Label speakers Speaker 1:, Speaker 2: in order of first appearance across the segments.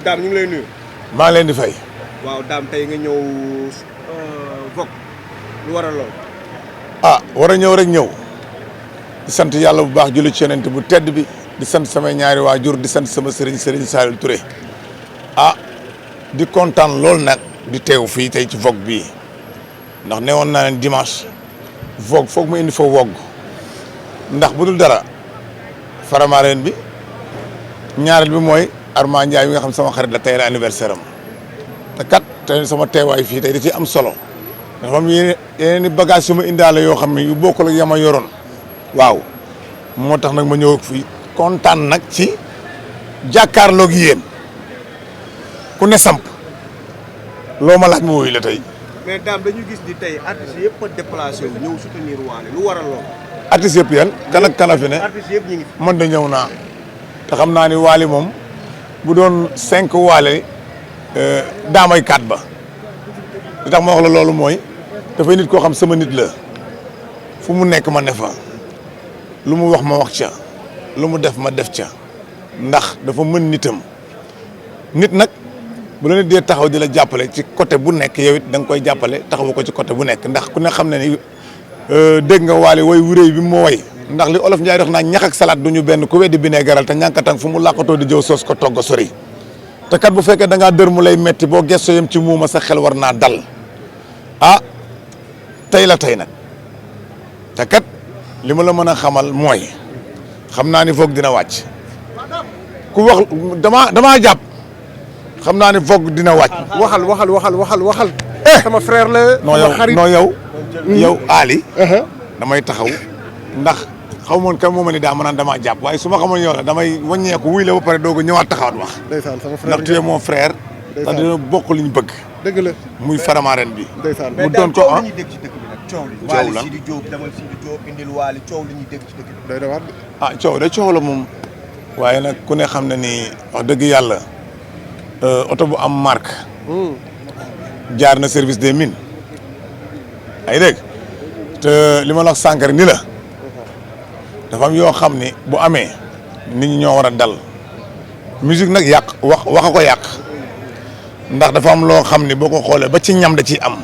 Speaker 1: Dame ñu ngi lay nuyu.
Speaker 2: maa ngi leen di fay.
Speaker 1: waaw Dame tey nga ñëw Vogue lu waral lool.
Speaker 2: war a ñëw rek ñëw di sant yàlla bu baax julli ci yonent bu tedd bi di sant samay ñaari waajur di sant sama sëriñ Saliou Touré di kontaan lool nag di teew fii tey ci Vogue bii ndax ne woon naa leen dimanche Vogue foog mu indi fa Vogue ndax bu dul dara Faramareen bi ñaareel bi mooy Armand Ndiaye mi nga xam sama xarit la tey la anniversaire am te kat tey sama teewaay fii tey da ciy am solo dafa am yeneen i bagage yu ma indaale yoo xam ne yu bokkul ak yama yoroon waaw moo tax nag ma ñëw fii kontaan nag ci jàkkaarloog yéen ku ne samp loo ma laaj ma wuyu la tey.
Speaker 1: mais Dame dañu gis di tey artistes yëpp a déplacé wu ñëw soutenir Wally lu waral lool.
Speaker 2: artistes yëpp yan kan ak kan la fi ne
Speaker 1: artistes yëpp ñu ngi fi.
Speaker 2: man de ñëw naa te xam naa ni Wally moom bu doon 5 Wally daamay 4 ba li tax ma wax la loolu mooy dafay nit koo xam sama nit la fu mu nekk ma ne fa lu mu wax ma wax ca lu mu def ma def ca ndax dafa mën nitam nit nag bu la nit dee taxaw di la jàppale ci côté bu nekk yow it da nga koy jàppale taxawu ko ci côté bu nekk ndax ku ne xam ne ni dégg nga Wally way wuréy bi mu way ndax li olof Njaay dox naa ñax ak salade du ñu benn ku weddi bi ne garal te ñànkatang fu mu làqatoo di jëw soos ko togg sori te kat bu fekkee da ngaa dër mu lay metti boo gëstoo yem ci muuma sa xel war naa dal tey la tey nag te kat li ma la mën a xamal mooy xam naa ni Vogue dina wàcc ku wax damaa jàpp xam naa ni Vogue dina wàcc.
Speaker 1: waxal. sama frère la. sama xarit
Speaker 2: yow Ali. damay taxaw ndax xaw ma woon kan moo ma ni daa ma naan damaa jàpp waaye su ma xamoon yow la damay wàññeeku wuy la ba pare doog a ñëwaat taxawaat wax.
Speaker 1: ndeysaan sama frère
Speaker 2: ndax tu es mon frère. ndeysaan te dina bokk li ñu bëgg.
Speaker 1: dëgg la
Speaker 2: muy Faramareen bi.
Speaker 1: ndeysaan
Speaker 2: mu doon ko
Speaker 1: li ñuy dégg ci dëkk bi nag coow li.
Speaker 2: coow la
Speaker 1: Sidi Diop demal Sidi Diop indil Wally coow li ñuy dégg ci dëkk bi. doy na waar
Speaker 2: coow de coow la moom waaye nag ku ne xam na ni wax dëgg yàlla oto bu am marque. jaar na service des mines. ay dégg te li ma la wax sànq rek ni la dafa am yoo xam ni bu amee nit ñi ñoo war a dal musique nag yàq wax a ko yàq ndax dafa am loo xam ni boo ko xoolee ba ci ñam da ciy am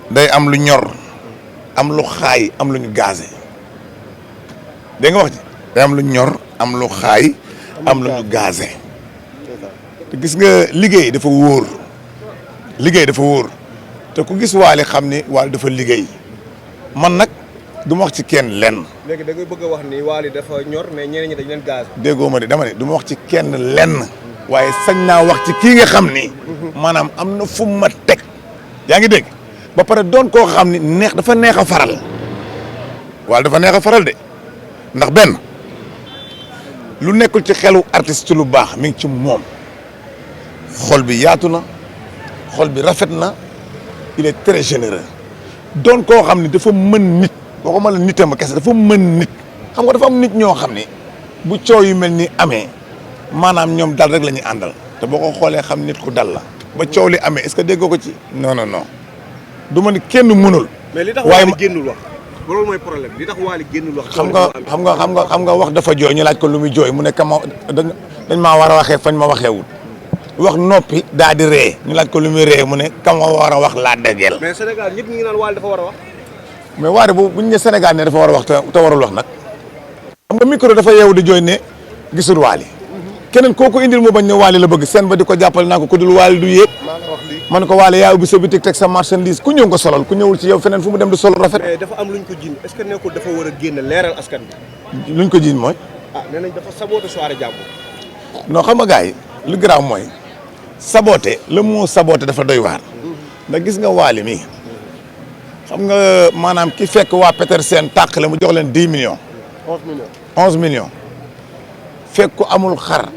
Speaker 2: day am lu ñor am lu xaay am lu ñu gazé dégg nga wax ci day am lu ñor am lu xaay am lu ñu gazé te gis nga liggéey dafa wóor te ku gis Wally xam ni Wally dafa liggéey man nag du ma wax ci kenn lenn.
Speaker 1: léegi da ngay bëgg a wax ni Wally dafa ñor mais ñeneen ñi dañ leen gaz.
Speaker 2: déggoo ma de dama ne du ma wax ci kenn lenn waaye sañ naa wax ci kii nga xam ni maanaam am na fu ma teg yaa ngi dégg ba pare doon koo xam ni dafa neex a faral Wally dafa neex a faral de ndax benn lu nekkul ci xelu artiste ci lu baax mi ngi ci moom xol bi yaatu na xol bi rafet na il est très généreux doon koo xam ni dafa mën nit waxuma la nitam kese dafa mën nit xam nga dafa am nit ñoo xam ni bu coow yu mel ni amee maanaam ñoom dal rek la ñuy àndal te boo ko xoolee xam nit ku dal la ba coow li amee est-ce que déggoo ko ci non du ma ni kenn mënul.
Speaker 1: mais li tax Wally génnul wax loolu mooy problème li tax Wally génnul wax.
Speaker 2: xam nga wax dafa jooy ñu laaj ko lu muy jooy mu ne dañ maa war a waxee fañ ma waxee wut wax noppi daa di ree ñu laaj ko lu muy ree mu ne kam war a wax laa dëggeel.
Speaker 1: mais Sénégal ñëpp ñu ngi naan Wally dafa war a wax.
Speaker 2: mais Wally bu ñu ne Sénégal ne dafa war a wax te warul wax nag xam nga micro dafa yeewu di jooy ne gisul Wally keneen kooku indil mu bañ ne Wally la bëgg seen ba di ko jàppale naa ko ku dul Wally du yéeg man ko Wally yaa ubbi sa bitik teg sa marchandise ku ñëw nga solal ku ñëwul ci yow feneen fu mu dem di sol rafet.
Speaker 1: mais dafa am luñ ko jiin est-ce que nekkul dafa war a génn leeral askan bi.
Speaker 2: luñ ko jiin mooy.
Speaker 1: nee nañ dafa saboté soirée jàmbur.
Speaker 2: non xam nga gars yi lu garaaw mooy saboté le mot saboté dafa doy waar ndax gis nga Wally mi xam nga maanaam ki fekk waa Petersen tàqale mu jox leen 10 millions. 11 millions. fekk ko amul xar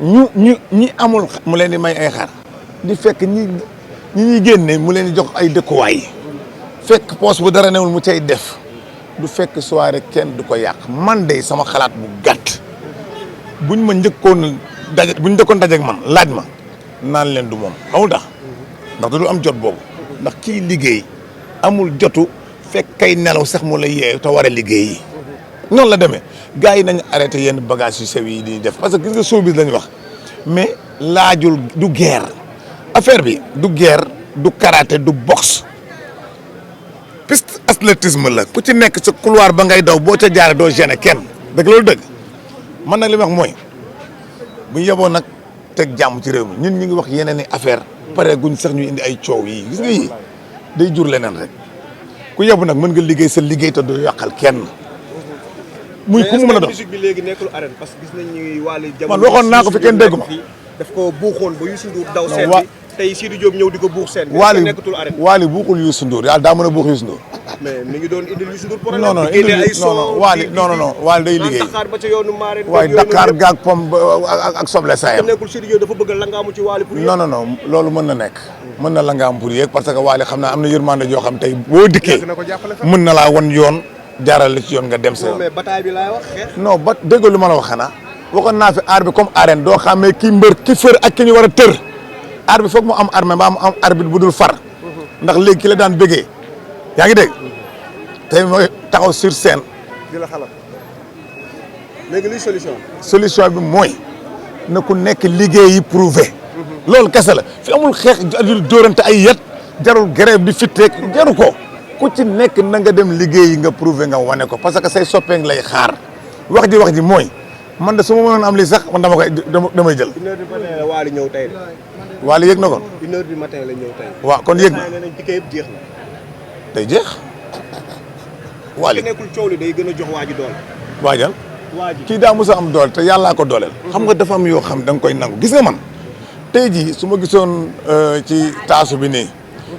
Speaker 2: ñi amul mu leen di may ay xar di fekk ñi ñuy génne mu leen di jox ay dëkkuwaay fekk poos bu dara newul mu cay def du fekk soirée kenn du ko yàq man de sama xalaat bu gàtt buñ ma njëkkoon dajeeg man laaj ma naan leen du moom xamul tax ndax du am jot boobu ndax kii liggéey amul jotu fekk kay nelaw sax mu la yeew te war a liggéey yi noonu la demee gars yi nañu arrêté yenn bagage yu sew yi di def parce que gis nga showbiz lañu wax mais laajul du guerre affaire bi du guerre du karaté du boxe piste athlétisme la ku ci nekk sa couloir ba ngay daw boo ca jaaree doo gêner kenn dëgg loolu dëgg man nag li ma wax mooy bu ñu yeboon nag teg jàmm ci réew mi ñun ñu ngi wax yeneen i affaire pare guñ sax ñu indi ay coow yi gis nga yii day jur leneen rek ku yebu nag mën nga liggéey sa liggéey te doo yàqal kenn muy ku mu mën a doon
Speaker 1: musique bi léegi nekkul arène parce que gis nañ ni Wally
Speaker 2: man waxoon naa ko fi kenn déggu ma
Speaker 1: daf ko buuxoon ba Youssou Ndour daw seen bi tey Sidi Diop ñëw di ko buux seen bi nekkatul arène
Speaker 2: Wally buuxul Youssou Ndour yàlla daa mën a buux Youssou Ndour
Speaker 1: mais mi ngi doon indil Youssou Ndour problème
Speaker 2: non Wally day liggéey
Speaker 1: Dakar ba ca yoonu Marème
Speaker 2: waaye Dakar gaag pom ak soble sayam
Speaker 1: nekkul Sidi Diop dafa bëgg la nga amu ci Wally pour
Speaker 2: non loolu mën na nekk mën na la nga am pour yéeg parce que Wally xam naa am na yërmande joo xam tey boo dikkee mën na laa wan yoon jaarale ci yoon nga dem sa yoon
Speaker 1: mais bataille bi laay wax
Speaker 2: non ba dégg lu ma la wax xanaa waxoon naa fi aar bi comme arène doo xamee ki mbër ki fër ak ki ñu war a tër aar bi foog mu am armée ba am arbitre bu dul far ndax léegi ki la daan bëggee yaa ngi dégg tey mooy taxaw sur scène
Speaker 1: di la xalaat léegi luy
Speaker 2: solution bi mooy na ku nekk liggéey yi prouvé loolu kese la fi amul xeex jarul dóorante ay yet jarul grève di fitteek jaru ko ku ci nekk na nga dem liggéey yi nga prouvé nga wane ko parce que say soppeek lay xaar wax ji mooy man de su ma mënoon am lii sax man damay jël.
Speaker 1: 1h du matin la Wally ñëw tey de.
Speaker 2: Wally yëg na ko.
Speaker 1: 1h du matin la ñëw tey.
Speaker 2: waaw kon yëg na
Speaker 1: nee nañ ticket yëpp jeex na.
Speaker 2: day jeex. Wally
Speaker 1: nekkul coow li day gën a jox waa ji doole.
Speaker 2: waajal.
Speaker 1: waa ji
Speaker 2: kii daa mos a am doole te yàllaa ko dooleel. xam nga dafa am yoo xam da nga koy nangu gis nga man tey jii su ma gisoon ci taasu bi nii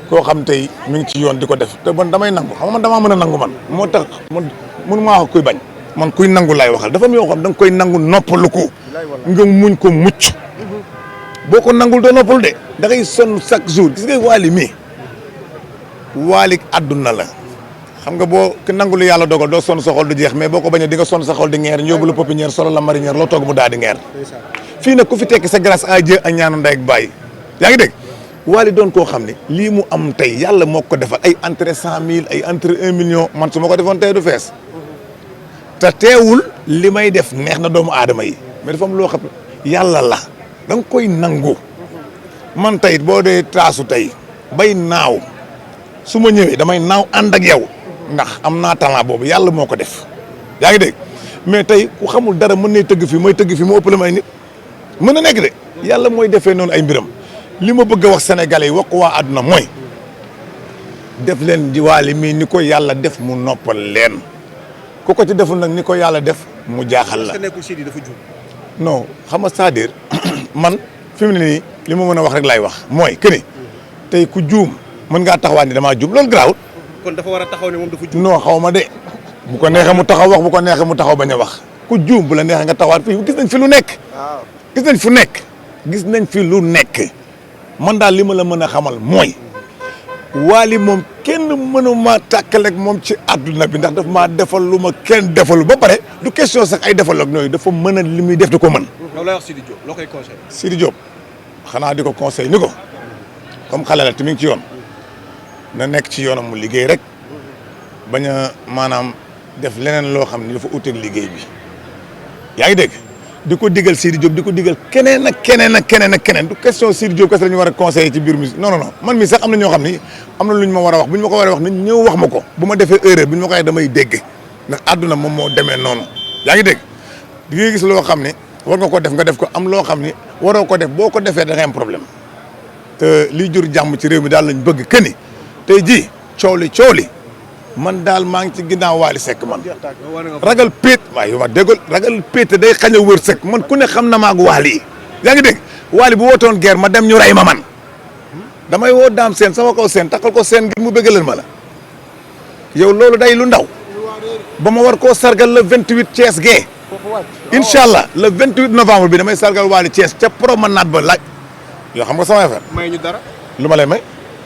Speaker 2: koo xam tey mi ngi ci yoon di ko def te man damay nangu xam nga man damaa mën a nangu man moo tax man mënu maa wax kuy bañ. man kuy nangu laay waxal dafa am yoo xam da nga koy nangu noppalu ko nga muñ ko mucc boo ko nangul doo noppalu de da ngay sonn chaque jour gis nga Wally mii Wally àdduna la xam nga boo ki nangu lu yàlla dogal doo sonn sa xol du jeex mais boo ko bañee di nga sonn sa xol di ngeer ñóbbu la pépinière solo la marinière loo togg mu daal di ngeer fii nag ku fi tekki sa grâce à Dieu ak ñaanu ndey ak bàyyi yaa ngi dégg Wally doon koo xam ne lii mu am tey yàlla moo ko defal ay entre 100 000 ay entre 1 million man su ma ko defoon tey du fees te teewul li may def neex na doomu aadama yi mais dafa am loo xam yàlla la da nga koy nangu man tey boo dee taasu tey bay naaw su ma ñëwee damay naaw ànd ak yow ndax am naa talent boobu yàlla moo ko def yaa ngi dégg mais tey ku xamul dara mën na tëgg fi mooy tëgg fi mu ëpp la may nit mën na nekk de yàlla mooy defee noonu ay mbiram li ma bëgg a wax sénégalais yi wax ko waa àdduna mooy def leen di Wally mii ni ko yàlla def mu noppal leen ku ko ci deful nag ni ko yàlla def mu jaaxal la.
Speaker 1: est-ce que nekkul Sidi dafa juum.
Speaker 2: non xam nga c'est-à-dire man fi mu ne nii li ma mën a wax rek laay wax mooy que ni tey ku juum mën ngaa taxawaat ni damaa juum loolu garaawul.
Speaker 1: kon dafa war a taxaw ne moom dafa juum.
Speaker 2: non xaw ma de bu ko neexee mu taxaw wax bu ko neexee mu taxaw bañ a wax ku juum bu la neexee nga taxawaat fii gis nañ fi lu nekk.
Speaker 1: waaw
Speaker 2: gis nañ fu nekk. gis nañ fi lu nekk man daal li ma la mën a xamal mooy Wally moom kenn mënuma tàkkaleeg moom ci àdduna bi ndax daf maa defal lu ma kenn defalu ba pare du question sax ay defal ak ñooyu dafa mën a li muy def da ko mën.
Speaker 1: loolu lay wax Sidi Diop loo koy conseillé.
Speaker 2: Sidi Diop xanaa di ko conseil ni ko comme xale la te mi ngi ci yoon na nekk ci yoonam mu liggéey rek bañ a maanaam def leneen loo xam ne dafa uteeg liggéey bi yaa ngi dégg di ko digal Sidi Diop di ko digal keneen ak keneen ak keneen ak keneen du question Sidi Diop kese la ñu war a conseiller ci biir musique non non non man mi sax am na ñoo xam ni am na lu ñu ma war a wax bu ñu ma ko war a wax nañ ñëw wax ma ko bu ma defee erreur bu ñu ma ko waxee damay dégg ndax àdduna moom moo demee noonu yaa ngi dégg di nga gis loo xam ne war nga ko def nga def ko am loo xam ni waroo ko def boo ko defee da ngay am problème te liy jur jàmm ci réew mi daal lañ bëgg këni tey jii coow li man daal maa ngi ci ginnaaw Wally Seck man ragal péet waaye yow ma déggul ragal péet day xañ a wër Seck man ku ne xam na maag Wally yi yaa ngi dégg Wally bu wootoon guerre ma dem ñu rey ma man damay woo daam seen sama kaw seen takkal ko seen ngir mu bëggalal ma la yow loolu day lu ndaw ba ma war koo sargal le 28 Thiès gee incha allah le 28 novembre bi damay sargal Wally Thiès ca promenade ba laaj yoo xam nga sama affaire
Speaker 1: may ñu dara.
Speaker 2: lu ma lay may.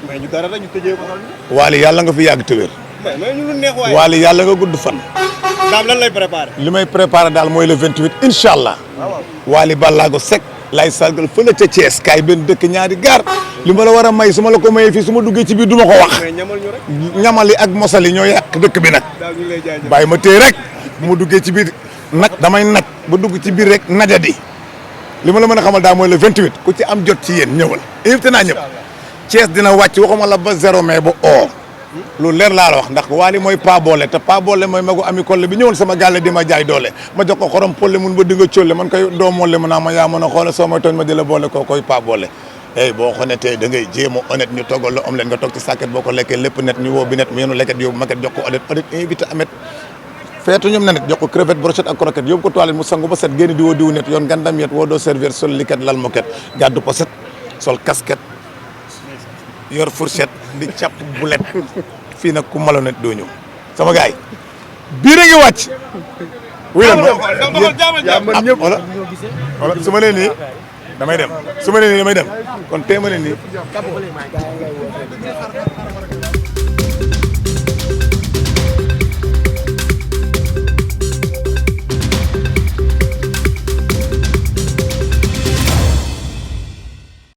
Speaker 1: may ñu dara rek ñu tëjee ko xam ne.
Speaker 2: Wally yàlla nga fi yàgg te wér.
Speaker 1: may ñu lu neex waaye.
Speaker 2: Wally yàlla nga gudd fan.
Speaker 1: daam lan lay préparé.
Speaker 2: li may préparé daal mooy le 28 incha allah. Wally Ballago Seck lay sargal fële ca Thiès kaay benn dëkk ñaari gaar li ma la war a may su ma la ko mayee fii su ma duggee ci biir du ma ko wax.
Speaker 1: mais ñamal ñu rek.
Speaker 2: ñamali ak mosali ñoo yàq dëkk bi nag.
Speaker 1: daal ñu lay jaajëfal.
Speaker 2: bàyyi ma téye rek bu ma duggee ci biir nag damay nag ba dugg ci biir rek najadi li ma la mën a xamal daal mooy le 28 ku ci am jot ci yéen ñëwal invité naa ñëpp Thiès dina wàcc waxuma la ba 0 mai ba lu leer laa la wax ndax Wally mooy Pa Bolle te Pa Bolle mooy magu ami kolle bi ñëwoon sama gàlle di ma jaay doole ma jox ko xorom polle mun ba di nga cólle man koy doomoole ma naa ma yaa mën a xoole soo may tooñ ma di la boole koo koy Pa Bolle boo honnêté da ngay jéem a honnête ñu toggal la omelette nga toog ci sàkket boo ko lekkee lépp net ñu woo bi net mu yenu lekket yóbbu maquette jox ko honnête invité amet feetu ñoom na net jox ko crevette brochette ak croquette yóbbu ko toilette mu sangu ba set génn di woo diw net yoon ngandam yet woo doo servir sol liquette lal moquette gàddu poset sol casquette yor fourchette di càpp bulet fii nag ku malhonnête doo ñëw sama gars yi biir a ngi wàcc. wala su ma nee nii damay dem su ma nee nii damay dem kon tey ma ne nii.